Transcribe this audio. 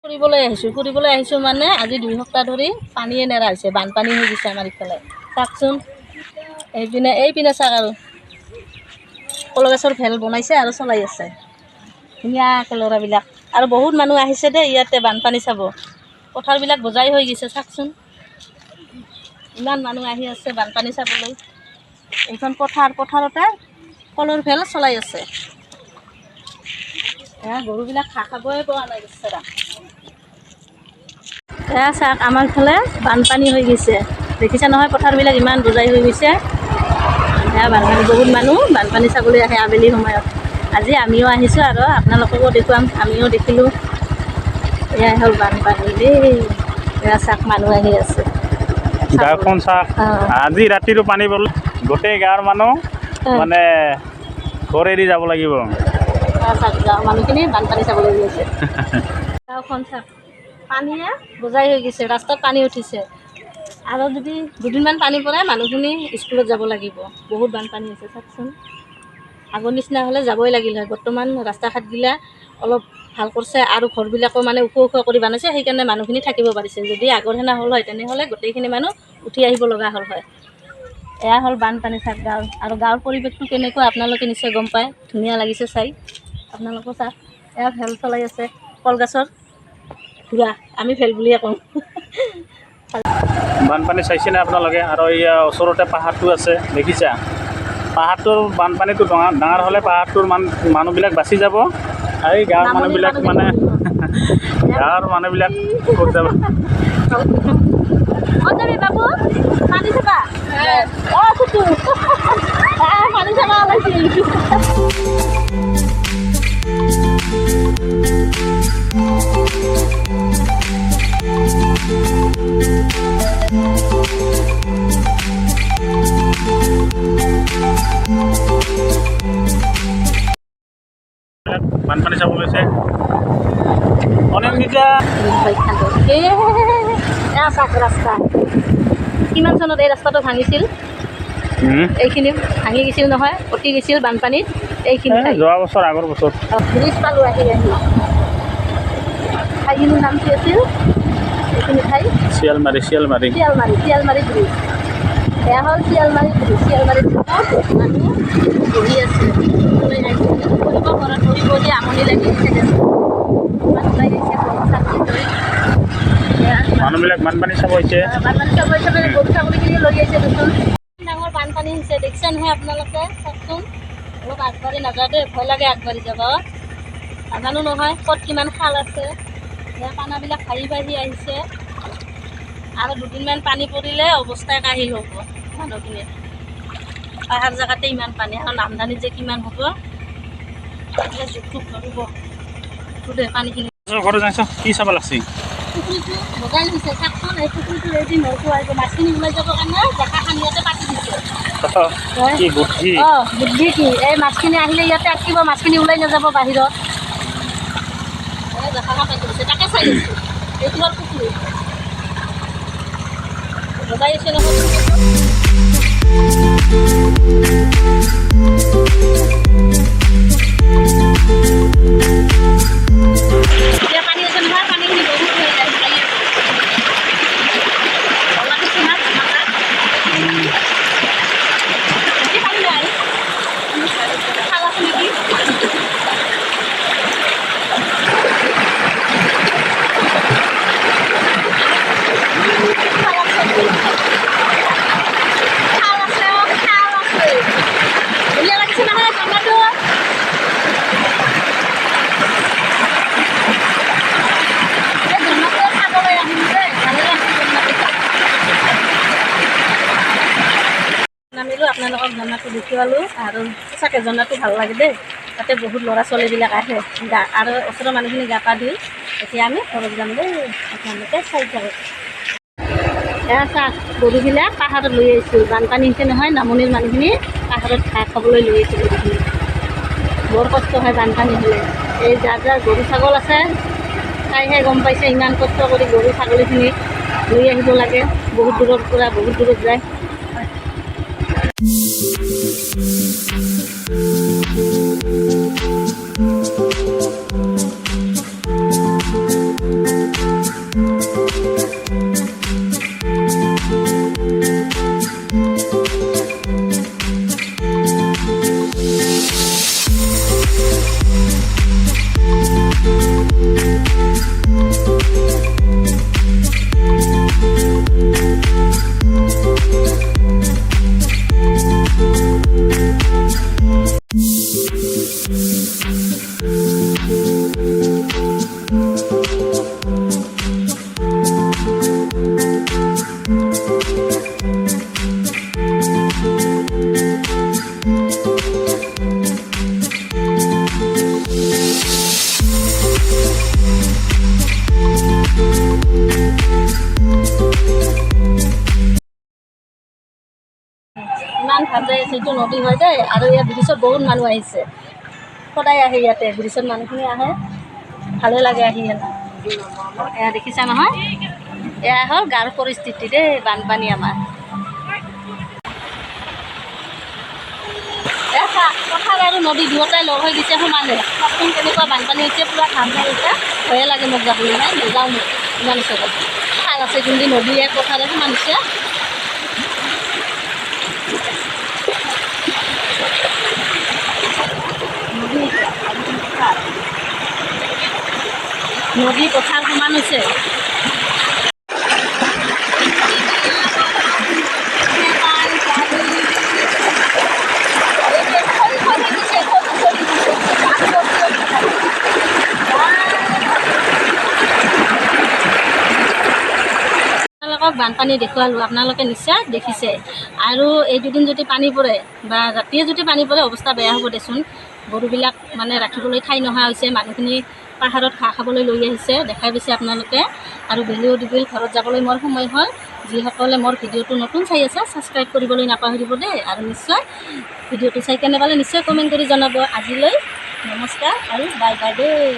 ফুৰিবলৈ আহিছোঁ মানে আজি 2 সপ্তাহ ধৰি পানীয়ে নেৰা হৈছে, বানপানী হৈ গৈছে আমাৰ ইফালে। চাওকচোন এইপিনে চাওক, আৰু কলগছৰ ভেল বনাইছে আৰু চলাই আছে ধুনীয়াকৈ ল'ৰাবিলাক। আৰু বহুত মানুহ আহিছে দেই ইয়াতে বানপানী চাব। পথাৰবিলাক বজাই হৈ গৈছে, চাওকচোন ইমান মানুহ আহি আছে বানপানী চাবলৈ। এইখন পথাৰতে কলৰ ভেল চলাই আছে। গৰুবিলাক ঘাঁহ খাবই পৰা নাই বেচেৰা। চাওক আমাৰ ফালে বানপানী হৈ গৈছে, দেখিছে নহয় পথাৰবিলাক ইমান বোজাই হৈ গৈছে। বানপানী, বহুত মানুহ বানপানী চাবলৈ আহে আবেলি সময়ত। আজি আমিও আহিছোঁ আৰু আপোনালোককো দেখুৱাম, আমিও দেখিলোঁ। এয়াই হ'ল বানপানী দেই। চাওক মানুহ আহি আছে, গাঁওখন চাওক। আজি ৰাতিটো পানী পৰল, গোটেই গাঁৱৰ মানুহ মানে ঘৰ এৰি যাব লাগিব। চাওক গাঁৱৰ মানুহখিনি বানপানী চাবলৈ গৈছে। গাঁওখন চাওক পানীয়ে বজাই হৈ গৈছে, ৰাস্তাত পানী উঠিছে। আৰু যদি দুদিনমান পানী পৰে মানুহখিনি স্কুলত যাব লাগিব। বহুত বানপানী হৈছে চাওকচোন। আগৰ নিচিনা হ'লে যাবই লাগিল হয়। বৰ্তমান ৰাস্তা ঘাটগিলা অলপ ভাল কৰিছে আৰু ঘৰবিলাকো মানে ওখ কৰি বনাইছে, সেইকাৰণে মানুহখিনি থাকিব পাৰিছে। যদি আগৰ সেনা হ'ল হয় তেনেহ'লে গোটেইখিনি মানুহ উঠি আহিব লগা হ'ল হয়। এয়া হ'ল বানপানী চাওক গাঁৱৰ। আৰু গাঁৱৰ পৰিৱেশটো কেনেকুৱা আপোনালোকে নিশ্চয় গম পায়, ধুনীয়া লাগিছে চাই। আপোনালোকো চাওক, এয়া ভেল চলাই আছে কলগছৰ ঘোঁৰা, আমি ভেল বুলিয়ে কওঁ। বানপানী চাইছেনে আপোনালোকে? আৰু এয়া ওচৰতে পাহাৰটো আছে, দেখিছা? পাহাৰটোৰ বানপানীটো ডাঙৰ হ'লে পাহাৰটোৰ মানুহবিলাক বাচি যাব। এই গাঁৱৰ মানুহবিলাক মানে গাঁৱৰ মানুহবিলাক ক'ত যাব? বাবু পানী চাবা, পানী চাবা ওলাইছিল। বানপানী চাব গৈছে অনিন্দিতা। ৰাস্তা কিমান চনত এই ৰাস্তাটো ভাঙিছিল? এইখিনি ভাঙি গৈছিল নহয়, উটি গৈছিল বানপানীত। এইখিনি যোৱা বছৰ, আগৰ বছৰ ব্ৰিজ পালোঁ আহি ঠাইখিনিৰ নাম কি আছিল? এইখিনি ঠাই শিয়ালমাৰী ব্ৰিজ। এয়া হ'ল শিয়ালমাৰী ব্ৰিজ। শিয়ালমাৰী ব্ৰিজত মানুহ বহি আছে, ঘৰত বহি আমনি লাগি গৈছে। মানুহবিলাক বানপানী চাব হৈছে। গৰু ছাগলীখিনি লৈ আহিছে দেখোন। ডাঙৰ বানপানী হৈছে দেখিছে নহয় আপোনালোকে, চাওকচোন। অলপ আগবাঢ়ি নাযাওঁ দেই, ভয় লাগে আগবাঢ়ি যাব। নাজানো নহয় ক'ত কিমান খাল আছে। পানাবিলাক ভাহি আহিছে। আৰু দুদিনমান পানী পৰিলে অৱস্থাই কাহিল হ'ব মানুহখিনিৰ। পাহাৰ জেগাতে ইমান পানী, আৰু নামদানিত যে কিমান হ'ব জোখ ধৰিব পানীখিনি। ঘৰত যাইছ কি চাব লাগছি? পুখুৰীটো বগাই দিছে চাওকচোন। এই পুখুৰীটো এদিন নৌকো আহিব, মাছখিনি ওলাই যাবৰ কাৰণে জেগা খানি ইয়াতে পাতি দিছে। কি বুদ্ধি? বুদ্ধি কি, এই মাছখিনি আহিলে ইয়াতে আটকিব, মাছখিনি ওলাই নাযাব বাহিৰত। জেগা পাতি দিছে, তাকে চাই আছোঁ। এইটো হ'ল পুখুৰী বগাই আছে নহয়। এতিয়া পানী আছে নহয়, পানীখিনি বহুত হৈ যায়। নামিলোঁ, আপোনালোকক জনাটো দেখুৱালোঁ। আৰু সঁচাকৈ জনাটো ভাল লাগে দেই। তাতে বহুত ল'ৰা ছোৱালীবিলাক আহে আৰু ওচৰৰ মানুহখিনি গা পা ধুই এতিয়া আমি ঘৰত যাম দেই। আপোনালোকে চাই থাকক। এয়া চাওক, গৰুবিলাক পাহাৰত লৈ আহিছোঁ। বানপানী হৈছে নহয়, নামনিৰ মানুহখিনি পাহাৰত ঘাঁহ খাবলৈ লৈ আহিছোঁ গৰুখিনি। বৰ কষ্ট হয় বানপানী হ'লে। এই যাৰ গৰু ছাগল আছে তাইহে গম পাইছে ইমান কষ্ট কৰি গৰু ছাগলীখিনি লৈ আহিব লাগে। বহুত দূৰৰ পৰা বহুত দূৰত যায়। দেখা যায় সেইটো নদী হয় দেই। আৰু ইয়াত ব্ৰিজত বহুত মানুহ আহিছে, সদায় আহে ইয়াতে ব্ৰিজত মানুহখিনি আহে, ভালে লাগে আহি ইয়াতে। এয়া দেখিছা নহয়, এয়া হ'ল গাঁৱৰ পৰিস্থিতি দেই, বানপানী আমাৰ। পথাৰ আৰু নদী দুয়োটাই লগ হৈ গৈছে সমানে। চাওকচোন কেনেকুৱা বানপানী হৈছে, পূৰা ধান হৈ গৈছে, ভয়ে লাগে মোক যাবলৈ, নাই নাযাওঁ মোক ইমান ওচৰত। খাল আছে কিন্তু নদীয়ে পথাৰে সমান হৈছে। নদী পথাৰ সমান হৈছে। আপোনালোকক বানপানী দেখুৱালোঁ, আপোনালোকে নিশ্চয় দেখিছে। আৰু এই দুদিন যদি পানী পৰে বা ৰাতিয়ে যদি পানী পৰে অৱস্থা বেয়া হ'ব দেচোন। গৰুবিলাক মানে ৰাখিবলৈ ঠাই নোহোৱা হৈছে, মানুহখিনি পাহাৰত ঘাঁহ খাবলৈ লৈ আহিছে, দেখাই পাইছে আপোনালোকে। আৰু বেলিও দিবিল, ঘৰত যাবলৈ মোৰ সময় হ'ল। যিসকলে মোৰ ভিডিঅ'টো নতুন চাই আছে ছাবস্ক্ৰাইব কৰিবলৈ নাপাহৰিব দেই। আৰু নিশ্চয় ভিডিঅ'টো চাই কেনে পালে নিশ্চয় কমেণ্ট কৰি জনাব। আজিলৈ নমস্কাৰ আৰু বাই বাই দেই।